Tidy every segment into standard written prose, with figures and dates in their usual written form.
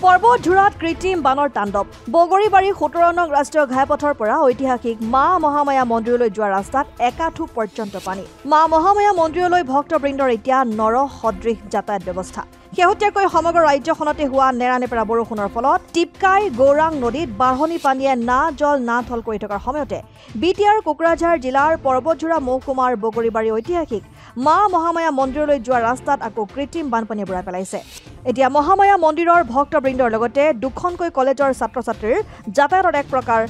পৰ্বতঝুৰাত কৃত্ৰিম বানৰ তাণ্ডৱ বগৰীবাৰী ১৭ নং ৰাষ্ট্ৰীয় ঘাইপথৰ পৰা ঐতিহাসিক মা মহামায়া মন্দিৰলৈ যোৱা ৰাস্তাত একাঠু পৰ্যন্ত পানী মা মহামায়া মন্দিৰলৈ ভক্তবৃন্দৰ এতিয়া নৰ সদৃশ যাতায়াত ব্যৱস্থা শেহতীয়াকৈ সমগ্ৰ ৰাজ্যখনতে হোৱা নেৰানেপেৰা বৰষুণৰ ফলত টিপকাই গৌৰাং নদীত বাঢ়নী পানীয়ে না জল না থল কৰি থকাৰ সময়তে বিটিআৰ কোকৰাঝাৰ জিলাৰ পৰ্বতঝুৰা মহকুমাৰ বগৰীবাৰী ঐতিহাসিক মা মহামায়া মন্দিৰলৈ যোৱা ৰাস্তাত আকৌ কৃত্ৰিম বানপানীয়ে বুৰাই পেলাইছে এতিয়া মহামায়া মন্দিৰৰ ভক্তবৃন্দৰ লগতে দুখনকৈ কলেজৰ ছাত্ৰ-ছাত্ৰীৰ যাতায়াতৰ এক প্ৰকাৰ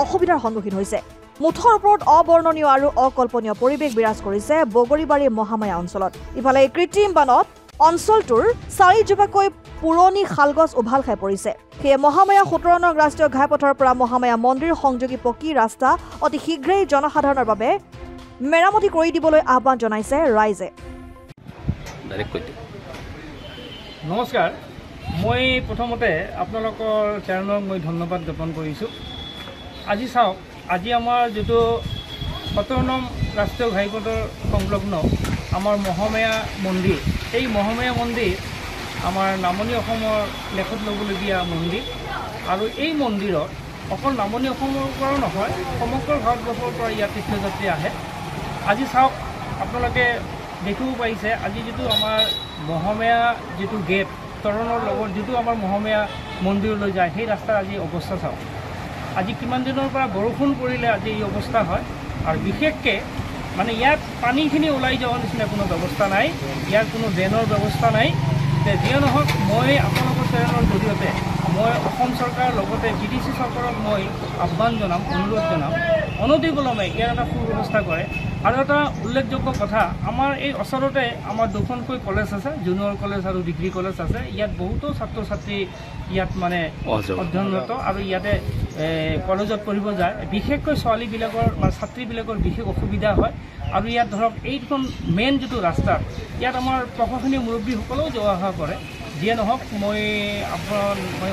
অসুবিধাৰ সন্মুখীন হৈছে মুঠৰ ওপৰত অবৰ্ণনীয় আৰু অকল্পনীয় পৰিৱেশ বিৰাজ কৰিছে বগৰীবাৰী মহামায়া অঞ্চলত ইফালে কৃত্ৰিম বানত অঞ্চলটোৰ 4 জোপাকৈ পুৰণি শালগছ উভাল খাই পৰিছে সেয়ে মহামায়া ১৭ নং ৰাষ্ট্ৰীয় ঘাইপথৰ পৰা মহামায়া মন্দিৰ সংযোগী পকী ৰাস্তা অতি শীঘ্ৰেই জনসাধাৰণৰ বাবে মেৰামতি কৰি দিবলৈ আহ্বান জনাইছে ৰাইজে নমস্কাৰ মই প্ৰথমতে আপোনালোকৰ চেনেলক মই ধন্যবাদ জ্ঞাপন কৰিছোঁ আজি চাওক আজি আমাৰ যেটো ১৭ নং ৰাষ্ট্ৰীয় ঘাইপথৰ সংলগ্ন আমাৰ মহামায়া মন্দিৰ এই মহামায়া মন্দিৰ আমাৰ নামনি অসমৰ লেখত ল'বলগীয়া মন্দিৰ আৰু এই মন্দিৰত অকল নামনি অসমৰ পৰা নহয় সমগ্ৰ ভাৰতবৰ্ষৰ পৰা ইয়াত তীৰ্থযাত্ৰী আহে আজি চাওক আপোনালোকে দেখিব পাইছে আজি যেটো আমাৰ মহামায়া যেটো গেট তৰণৰ লগত যেটো আমাৰ মহামায়া মন্দিৰলৈ যায় সেই ৰাস্তাৰ আজি অৱস্থা চাওক আজি কিমান দিনৰ পৰা বৰষুণ পৰিলে আজি এই অৱস্থা হয় আৰু বিশেষকৈ মানে ইয়াত পানীখিনি ওলাই যোৱাৰ নিচিনা কোনো ব্যৱস্থা নাই ইয়াৰ কোনো ড্ৰেইনৰ ব্যৱস্থা নাই যিয়ে নহওক মই আপোনালোকৰ চেনেলৰ জৰিয়তে মই অসম চৰকাৰৰ লগতে বিটিচি চৰকাৰক মই আহ্বান জনাম অনুৰোধ জনাম অনতিবিলম্বে ইয়াৰ এটা সুব্যৱস্থা কৰে আৰু এটা উল্লেখযোগ্য কথা আমাৰ এই ওচৰতে আমাৰ দুখনকৈ কলেজ আছে জুনিয়ৰ কলেজ আৰু ডিগ্ৰী কলেজ আছে ইয়াত বহুতো ছাত্ৰ ছাত্ৰী ইয়াত মানে অধ্যয়নৰত আৰু ইয়াতে কলেজত পঢ়িব যায় বিশেষকৈ ছোৱালীবিলাকৰ মানে ছাত্ৰীবিলাকৰ বিশেষ অসুবিধা হয় আৰু ইয়াত ধৰক এইখন মেইন যেটো ৰাস্তা ইয়াত আমাৰ প্ৰশাসনীয় মুৰব্বীসকলেও যোৱা অহা কৰে যিয়ে নহওক মই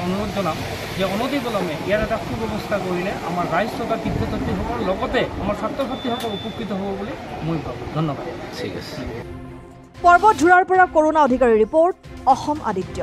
অনুৰোধ জনাম যে অনতিবিলম্বে ইয়াৰ এটা সুব্যৱস্থা কৰিলে আমাৰ ৰাইজ তথা তীৰ্থযাত্ৰীসকলৰ লগতে আমাৰ ছাত্ৰ ছাত্ৰীসকল উপকৃত হ'ব বুলি মই ভাবোঁ ধন্যবাদ ঠিক আছে পৰ্বতঝুৰাৰ পৰা কৰুণা অধিকাৰী ৰিপৰ্ট অসম আদিত্য